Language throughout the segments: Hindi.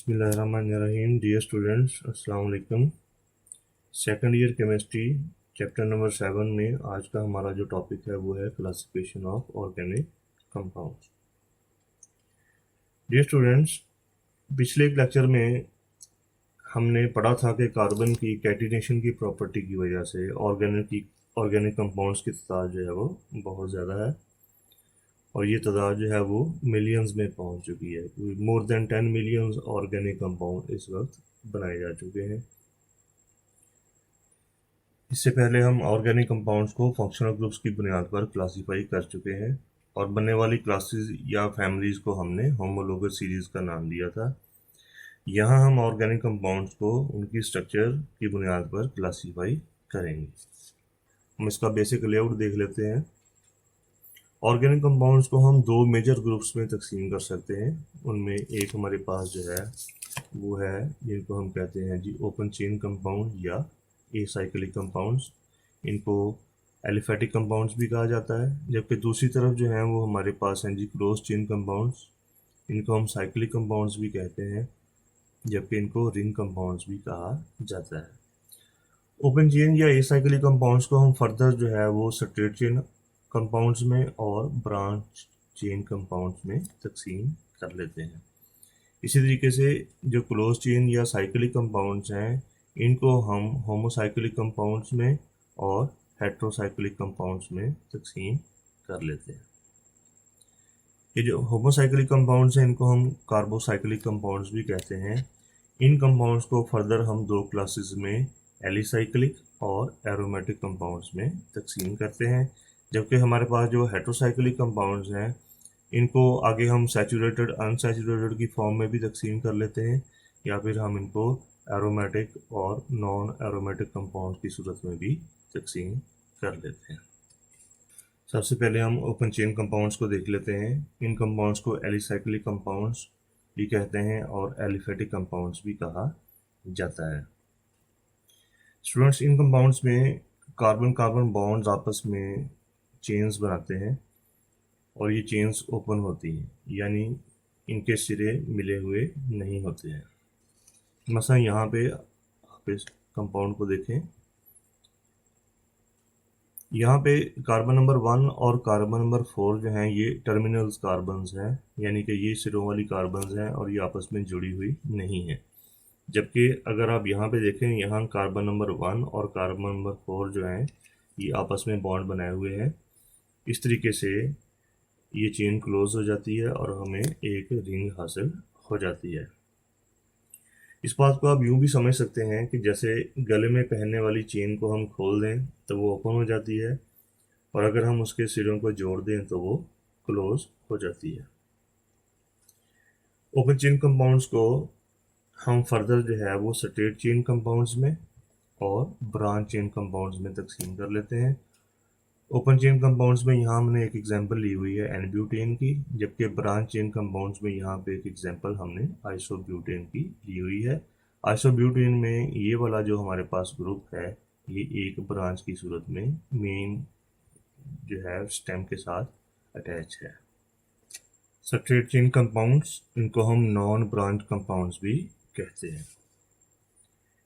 बिस्मिल्लाहिर्रहमानिर्रहीम। डियर स्टूडेंट्स, अस्सलाम वालेकुम। Second year chemistry chapter number 7 में आज का हमारा जो टॉपिक है वो है classification of organic compounds. Dear students, पिछले एक लेक्चर में हमने पढ़ा था कि कार्बन की कैटिनेशन की प्रॉपर्टी की वजह से ऑर्गेनिक कंपाउंड्स की तादाद जो है वो बहुत ज़्यादा है और ये तादाद जो है वो मिलियंस में पहुंच चुकी है। More than 10 millions organic compound इस वक्त बनाए जा चुके हैं। इससे पहले हम ऑर्गेनिक कंपाउंड्स को फंक्शनल ग्रुप्स की बुनियाद पर क्लासीफाई कर चुके हैं और बनने वाली क्लासेस या फैमिलीज को हमने होमोलोगस सीरीज का नाम दिया था। यहाँ हम ऑर्गेनिक कंपाउंड्स को उनकी स्ट्रक्चर की बुनियाद पर क्लासीफाई करेंगे। हम इसका बेसिक लेआउट देख लेते हैं। ऑर्गेनिक कंपाउंड्स को हम दो मेजर ग्रुप्स में तकसीम कर सकते हैं। उनमें एक हमारे पास जो है वो है जिनको हम कहते हैं जी ओपन चेन कंपाउंड या एसाइक्लिक कंपाउंड्स। इनको एलिफेटिक कंपाउंड्स भी कहा जाता है। जबकि दूसरी तरफ जो है वो हमारे पास हैं जी क्लोज चेन कंपाउंड्स। इनको हम साइक्लिक कंपाउंड्स भी कहते हैं, जबकि इनको रिंग कंपाउंड्स भी कहा जाता है। ओपन चेन या एसाइक्लिक कंपाउंड्स को हम फर्दर जो है वो स्ट्रेट चेन कंपाउंड्स में और ब्रांच चेन कंपाउंड्स में तकसीम कर लेते हैं। इसी तरीके से जो क्लोज चेन या साइक्लिक कंपाउंड्स हैं इनको हम होमोसाइक्लिक कंपाउंड्स में और हेट्रोसाइक्लिक कंपाउंड्स में तकसीम कर लेते हैं। ये जो होमोसाइक्लिक कंपाउंड्स हैं इनको हम कार्बोसाइक्लिक कंपाउंड्स भी कहते हैं। इन कंपाउंड्स को फर्दर हम दो क्लासेस में एलिसाइक्लिक और एरोमेटिक कंपाउंड्स में तकसीम करते हैं। जबकि हमारे पास जो हेट्रोसाइक्लिक कंपाउंड्स हैं इनको आगे हम सैचुरेटेड अनसैचुरेटेड की फॉर्म में भी तकसीम कर लेते हैं या फिर हम इनको एरोमेटिक और नॉन एरोमेटिक कंपाउंड की सूरत में भी तकसीम कर लेते हैं। सबसे पहले हम ओपन चेन कंपाउंड्स को देख लेते हैं। इन कंपाउंड्स को एलिसाइक्लिक कंपाउंड्स भी कहते हैं और एलिफेटिक कंपाउंड्स भी कहा जाता है। स्टूडेंट्स, इन कंपाउंड्स में कार्बन कार्बन बॉन्ड्स आपस में चेन्स बनाते हैं और ये चेन्स ओपन होती हैं, यानी इनके सिरे मिले हुए नहीं होते हैं। मसलन यहाँ पे आप इस कंपाउंड को देखें, यहाँ पे कार्बन नंबर 1 और कार्बन नंबर 4 जो हैं ये टर्मिनल्स कार्बन्स हैं, यानी कि ये सिरों वाली कार्बन्स हैं और ये आपस में जुड़ी हुई नहीं है। जबकि अगर आप यहाँ पे देखें, यहाँ कार्बन नंबर 1 और कार्बन नंबर 4 जो हैं ये आपस में बॉन्ड बनाए हुए हैं। इस तरीके से ये चेन क्लोज हो जाती है और हमें एक रिंग हासिल हो जाती है। इस बात को आप यूँ भी समझ सकते हैं कि जैसे गले में पहनने वाली चेन को हम खोल दें तो वो ओपन हो जाती है और अगर हम उसके सिरों को जोड़ दें तो वो क्लोज हो जाती है। ओपन चेन कंपाउंड्स को हम फर्दर जो है वो स्ट्रेट चेन कंपाउंड्स में और ब्रांच चेन कंपाउंड्स में तकसीम कर लेते हैं। ओपन चेन कंपाउंड्स में यहाँ हमने एक एग्जांपल ली हुई है एन-ब्यूटेन की, जबकि ब्रांच चेन कंपाउंड्स में यहाँ पे एक एग्जांपल हमने आइसोब्यूटेन की ली हुई है। आइसोब्यूटेन में ये वाला जो हमारे पास ग्रुप है ये एक ब्रांच की सूरत में मेन जो है स्टेम के साथ अटैच है। स्ट्रेट चेन कंपाउंड्स, इनको हम नॉन ब्रांच कंपाउंड्स भी कहते हैं।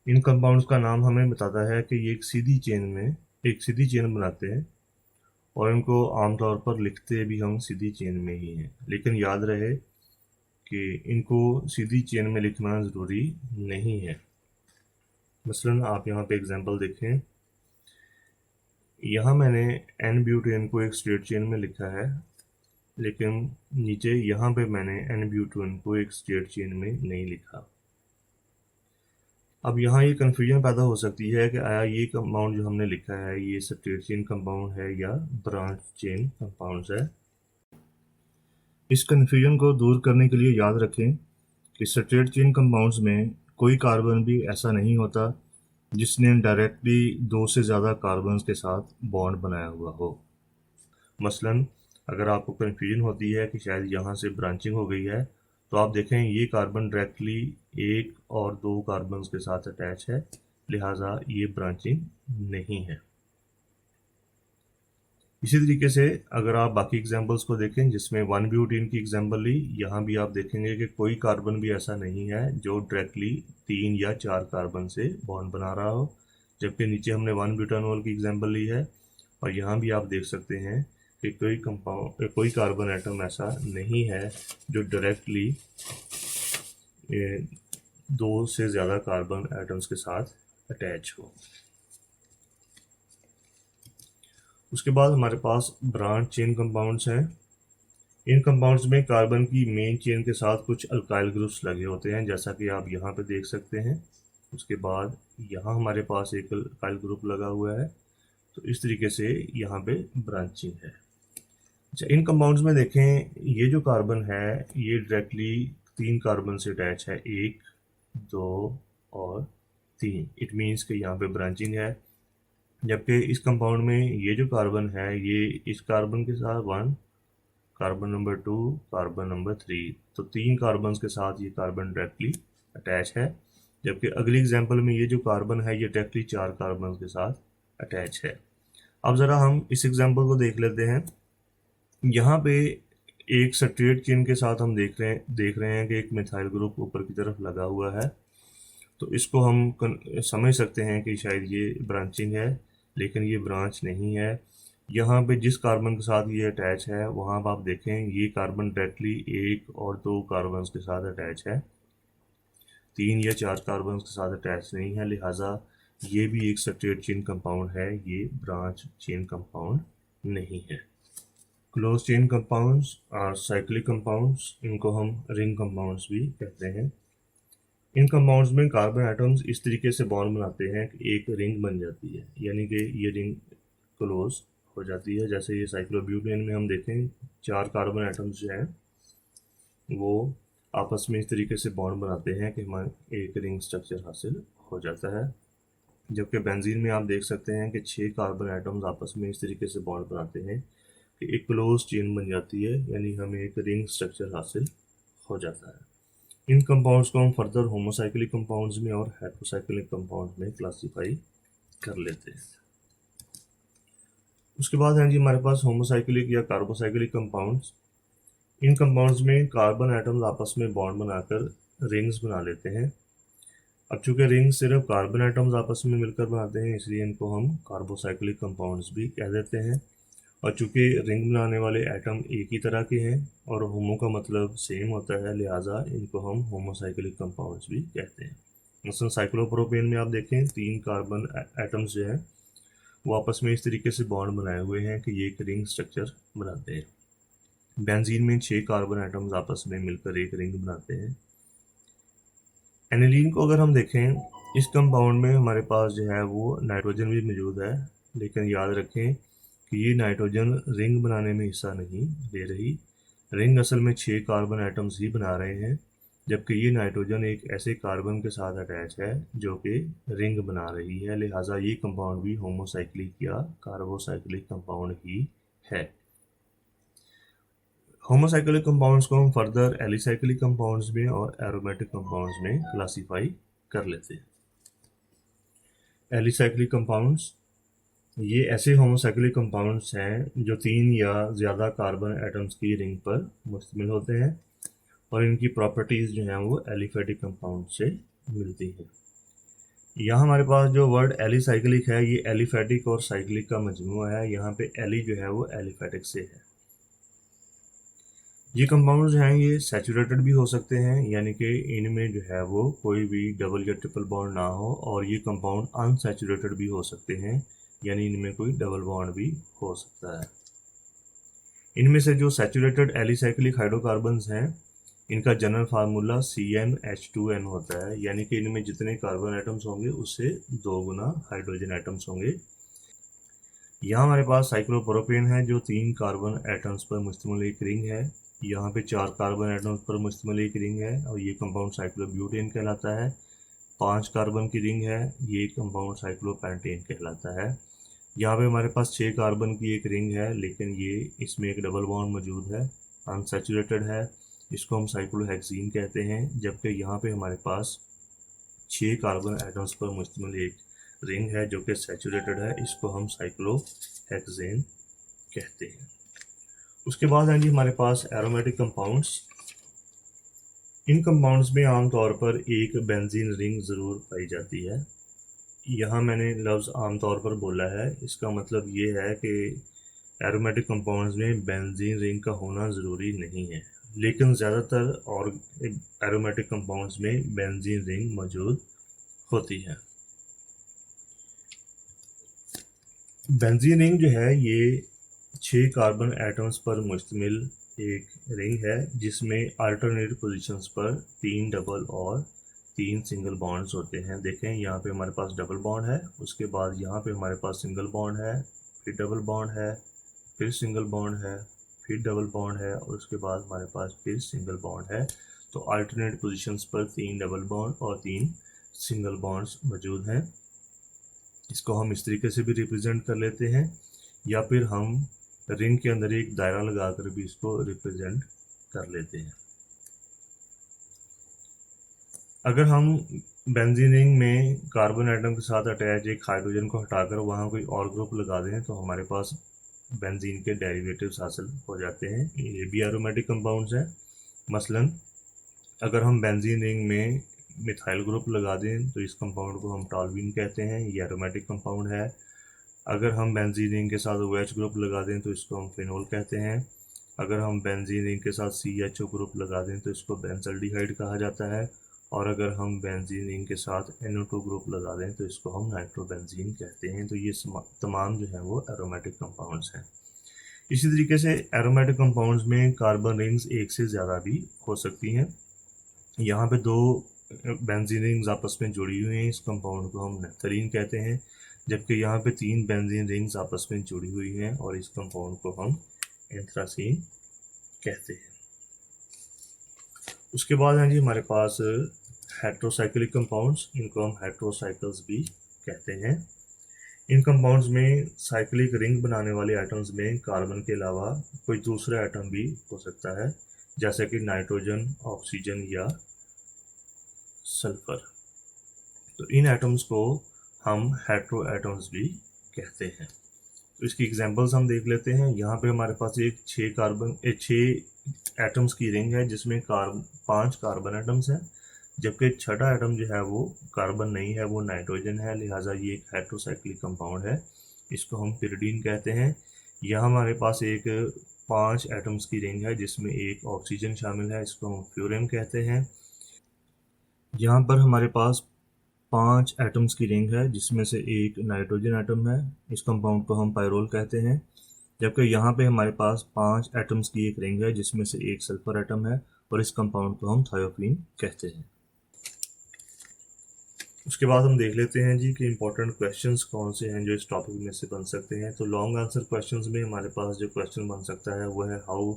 इन कंपाउंड्स का नाम हमें बताता है कि ये एक सीधी चेन बनाते हैं और इनको आमतौर पर लिखते भी हम सीधी चेन में ही हैं। लेकिन याद रहे कि इनको सीधी चेन में लिखना ज़रूरी नहीं है। मसलन आप यहाँ पे एग्जांपल देखें, यहाँ मैंने एन-ब्यूटेन को एक स्ट्रेट चेन में लिखा है, लेकिन नीचे यहाँ पे मैंने एन-ब्यूटेन को एक स्ट्रेट चेन में नहीं लिखा। अब यहाँ ये कन्फ्यूजन पैदा हो सकती है कि आया ये कंपाउंड जो हमने लिखा है ये स्ट्रेट चेन कंपाउंड है या ब्रांच चेन कंपाउंड्स है। इस कन्फ्यूजन को दूर करने के लिए याद रखें कि स्ट्रेट चेन कंपाउंड्स में कोई कार्बन भी ऐसा नहीं होता जिसने डायरेक्टली दो से ज़्यादा कार्बन्स के साथ बॉन्ड बनाया हुआ हो। मसलन अगर आपको कन्फ्यूजन होती है कि शायद यहाँ से ब्रांचिंग हो गई है तो आप देखें ये कार्बन डायरेक्टली एक और दो कार्बन्स के साथ अटैच है, लिहाजा ये ब्रांचिंग नहीं है। इसी तरीके से अगर आप बाकी एग्जांपल्स को देखें जिसमें 1 ब्यूटेन की एग्जांपल ली, यहाँ भी आप देखेंगे कि कोई कार्बन भी ऐसा नहीं है जो डायरेक्टली 3 या 4 कार्बन से बॉन्ड बना रहा हो, जबकि नीचे हमने 1 ब्यूटानॉल की एग्जांपल ली है। और यहाँ भी आप देख सकते हैं कि कोई कार्बन एटम ऐसा नहीं है जो डायरेक्टली 2 से ज़्यादा कार्बन एटम्स के साथ अटैच हो। उसके बाद हमारे पास ब्रांच चेन कंपाउंड्स हैं। इन कंपाउंड्स में कार्बन की मेन चेन के साथ कुछ अल्काइल ग्रुप्स लगे होते हैं, जैसा कि आप यहाँ पे देख सकते हैं। उसके बाद यहाँ हमारे पास एक अल्काइल ग्रुप लगा हुआ है, तो इस तरीके से यहाँ पे ब्रांचिंग है। अच्छा, इन कंपाउंड्स में देखें, ये जो कार्बन है ये डायरेक्टली 3 कार्बन से अटैच है, 1, 2 और 3। इट मीन्स कि यहाँ पे ब्रांचिंग है। जबकि इस कंपाउंड में ये जो कार्बन है ये इस कार्बन के साथ 1, कार्बन नंबर 2, कार्बन नंबर 3, तो 3 कार्बन के साथ ये कार्बन डायरेक्टली अटैच है। जबकि अगली एग्जांपल में ये जो कार्बन है ये डायरेक्टली 4 कार्बन के साथ अटैच है। अब ज़रा हम इस एग्जांपल को देख लेते हैं। यहाँ पे एक स्ट्रेट चेन के साथ हम देख रहे हैं कि एक मिथाइल ग्रुप ऊपर की तरफ लगा हुआ है, तो इसको हम समझ सकते हैं कि शायद ये ब्रांचिंग है, लेकिन ये ब्रांच नहीं है। यहाँ पे जिस कार्बन के साथ ये अटैच है वहाँ पर आप देखें ये कार्बन डायरेक्टली 1 और 2 कार्बन के साथ अटैच है, 3 या 4 कार्बन के साथ अटैच नहीं है। लिहाजा ये भी एक स्ट्रेट चेन कंपाउंड है, ये ब्रांच चेन कंपाउंड नहीं है। क्लोज चेन कंपाउंड्स और साइक्लिक कंपाउंड्स, इनको हम रिंग कंपाउंड्स भी कहते हैं। इन कंपाउंड्स में कार्बन एटम्स इस तरीके से बॉन्ड बनाते हैं कि एक रिंग बन जाती है, यानी कि ये रिंग क्लोज हो जाती है। जैसे ये साइक्लोब्यूटेन में हम देखें 4 कार्बन एटम्स जो हैं वो आपस में इस तरीके से बॉन्ड बनाते हैं कि हमारे एक रिंग स्ट्रक्चर हासिल हो जाता है। जबकि बेंजीन में आप देख सकते हैं कि 6 कार्बन एटम्स आपस में इस तरीके से बॉन्ड बनाते हैं कि एक क्लोज चेन बन जाती है, यानी हमें एक रिंग स्ट्रक्चर हासिल हो जाता है। इन कंपाउंड्स को हम फर्दर होमोसाइक्लिक कंपाउंड्स में और हेटेरोसाइक्लिक कंपाउंड्स में क्लासिफाई कर लेते हैं। उसके बाद है जी हमारे पास होमोसाइक्लिक या कार्बोसाइक्लिक कंपाउंड्स। इन कंपाउंड्स में कार्बन एटम्स आपस में बॉन्ड बनाकर रिंग्स बना लेते हैं। अब चूंकि रिंग सिर्फ कार्बन एटम्स आपस में मिलकर बनाते हैं, इसलिए इनको हम कार्बोसाइक्लिक कंपाउंड्स भी कह देते हैं। और चूंकि रिंग बनाने वाले एटम एक ही तरह के हैं और होमो का मतलब सेम होता है, लिहाजा इनको हम होमोसाइक्लिक कंपाउंड्स भी कहते हैं। मसलन साइक्लोप्रोपेन में आप देखें 3 कार्बन एटम्स जो हैं वो आपस में इस तरीके से बॉन्ड बनाए हुए हैं कि ये एक रिंग स्ट्रक्चर बनाते हैं। बेंजीन में 6 कार्बन एटम्स आपस में मिलकर एक रिंग बनाते हैं। एनिलीन को अगर हम देखें, इस कंपाउंड में हमारे पास जो है वो नाइट्रोजन भी मौजूद है, लेकिन याद रखें कि ये नाइट्रोजन रिंग बनाने में हिस्सा नहीं ले रही। रिंग असल में 6 कार्बन एटम्स ही बना रहे हैं, जबकि ये नाइट्रोजन एक ऐसे कार्बन के साथ अटैच है जो कि रिंग बना रही है। लिहाजा ये कंपाउंड भी होमोसाइक्लिक या कार्बोसाइक्लिक कंपाउंड ही है। होमोसाइक्लिक कंपाउंड्स को हम फर्दर एलिसाइक्लिक कंपाउंड्स में और एरोमेटिक कंपाउंड्स में क्लासिफाई कर लेते हैं। एलिसाइक्लिक कंपाउंड्स ये ऐसे होमोसाइक्लिक कंपाउंड्स हैं जो 3 या ज़्यादा कार्बन एटम्स की रिंग पर मुश्तमिल होते हैं और इनकी प्रॉपर्टीज़ जो हैं वो एलिफेटिक कंपाउंड से मिलती हैं। यहाँ हमारे पास जो वर्ड एलिसाइक्लिक है ये एलिफेटिक और साइक्लिक का मजमूआ है। यहाँ पे एली जो है वो एलिफेटिक से है। ये कंपाउंड जो हैं ये सैचुरेटेड भी हो सकते हैं, यानी कि इनमें जो है वो कोई भी डबल या ट्रिपल बॉन्ड ना हो, और ये कंपाउंड अनसैचुरेटेड भी हो सकते हैं, यानी इनमें कोई डबल बॉन्ड भी हो सकता है। इनमें से जो सैचुरेटेड एलिसाइक्लिक हाइड्रोकार्बन्स हैं इनका जनरल फार्मूला CnH2n होता है, यानी कि इनमें जितने कार्बन एटम्स होंगे उससे 2 गुना हाइड्रोजन एटम्स होंगे। यहाँ हमारे पास साइक्लोप्रोपेन है जो 3 कार्बन एटम्स पर मुश्तमिल एक रिंग है। यहाँ पे 4 कार्बन एटम्स पर मुश्तमिल एक रिंग है और ये कंपाउंड साइक्लोब्यूटेन कहलाता है। 5 कार्बन की रिंग है, ये कंपाउंड साइक्लोपेंटेन कहलाता है। यहाँ पे हमारे पास 6 कार्बन की एक रिंग है, लेकिन ये इसमें एक डबल बॉन्ड मौजूद है, अनसैचुरेटेड है, इसको हम साइक्लोहेक्सीन कहते हैं। जबकि यहाँ पे हमारे पास 6 कार्बन एटम्स पर मुश्तमिल एक रिंग है जो कि सैचुरेटेड है, इसको हम साइक्लोहेक्सेन कहते हैं। उसके बाद हैं जी हमारे पास एरोमेटिक कंपाउंड्स। इन कंपाउंड्स में आमतौर पर एक बेंजीन रिंग ज़रूर पाई जाती है। यहाँ मैंने लफ्ज़ आमतौर पर बोला है, इसका मतलब ये है कि एरोमेटिक कंपाउंड्स में बेंजीन रिंग का होना ज़रूरी नहीं है, लेकिन ज़्यादातर और एरोमेटिक कंपाउंड्स में बेंजीन रिंग मौजूद होती है। बेंजीन रिंग जो है ये 6 कार्बन एटम्स पर मुश्तमिल एक रिंग है, जिसमें अल्टरनेट पोजीशंस पर 3 डबल और 3 सिंगल बॉन्ड्स होते हैं। देखें यहाँ पे हमारे पास डबल बॉन्ड है, उसके बाद यहाँ पे हमारे पास सिंगल बॉन्ड है, फिर डबल बॉन्ड है, फिर सिंगल बॉन्ड है, फिर डबल बॉन्ड है, और उसके बाद हमारे पास फिर सिंगल बॉन्ड है। तो अल्टरनेट पोजीशंस पर 3 डबल बॉन्ड और 3 सिंगल बॉन्ड्स मौजूद हैं। इसको हम इस तरीके से भी रिप्रेजेंट कर लेते हैं, या फिर हम रिंग के अंदर एक दायरा लगाकर भी इसको रिप्रेजेंट कर लेते हैं। अगर हम बेंजीन रिंग में कार्बन एटम के साथ अटैच एक हाइड्रोजन को हटाकर वहाँ कोई और ग्रुप लगा दें तो हमारे पास बेंजीन के डेरिवेटिव्स हासिल हो जाते हैं। ये भी एरोमेटिक कंपाउंड्स हैं। मसलन अगर हम बेंजीन रिंग में मिथाइल ग्रुप लगा दें तो इस कंपाउंड को हम टॉल्यूइन कहते हैं, ये एरोमेटिक कंपाउंड है। अगर हम बेंजीन रिंग के साथ OH ग्रुप लगा दें तो इसको हम फिनोल कहते हैं। अगर हम बेंजीन रिंग के साथ CHO ग्रुप लगा दें तो इसको बेंजल्डिहाइड कहा जाता है। और अगर हम बेंजीन रिंग के साथ NO2 ग्रुप लगा दें तो इसको हम नाइट्रोबेंजीन कहते हैं। तो ये तमाम जो है वो एरोमेटिक कंपाउंड्स हैं। इसी तरीके से एरोमेटिक कंपाउंड्स में कार्बन रिंग्स एक से ज़्यादा भी हो सकती हैं। यहाँ पे 2 बेंजीन रिंग्स आपस में जुड़ी हुई हैं, इस कंपाउंड को हम नेफ्थलीन कहते हैं, जबकि यहाँ पे 3 बेंजीन रिंग्स आपस में जुड़ी हुई हैं और इस कंपाउंड को हम एंथ्रासीन कहते हैं। उसके बाद हैं जी हमारे पास हेट्रोसाइक्लिक कंपाउंड्स, इनको हम हेट्रोसाइकल्स भी कहते हैं। इन कंपाउंड्स में साइक्लिक रिंग बनाने वाले एटम्स में कार्बन के अलावा कोई दूसरा एटम भी हो सकता है, जैसे कि नाइट्रोजन, ऑक्सीजन या सल्फर। तो इन एटम्स को हम हेट्रो एटम्स भी कहते हैं। तो इसकी एग्जांपल्स हम देख लेते हैं। यहाँ पे हमारे पास एक 6 एटम्स की रिंग है जिसमें 5 कार्बन एटम्स हैं, जबकि छठा एटम जो है वो कार्बन नहीं है, वो नाइट्रोजन है, लिहाजा ये एक हेट्रोसाइक्लिक कंपाउंड है। इसको हम पिरिडीन कहते हैं। यहाँ हमारे पास एक 5 एटम्स की रिंग है जिसमें एक ऑक्सीजन शामिल है, इसको हम फ्लोरीन कहते हैं। यहाँ पर हमारे पास 5 एटम्स की रिंग है जिसमें से एक नाइट्रोजन एटम है, इस कंपाउंड को हम पायरोल कहते हैं। जबकि यहाँ पे हमारे पास 5 एटम्स की एक रिंग है जिसमें से एक सल्फर एटम है और इस कंपाउंड को हम थायोफीन कहते हैं। उसके बाद हम देख लेते हैं जी कि इंपॉर्टेंट क्वेश्चंस कौन से हैं जो इस टॉपिक में से बन सकते हैं। तो लॉन्ग आंसर क्वेश्चंस में हमारे पास जो क्वेश्चन बन सकता है वो है how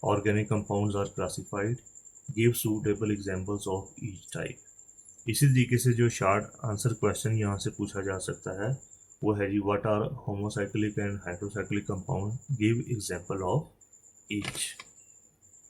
organic compounds are classified, give suitable examples of each type. इसी तरीके से जो शॉर्ट आंसर क्वेश्चन यहाँ से पूछा जा सकता है वो है जी what are homocyclic and heterocyclic compound, give example of each.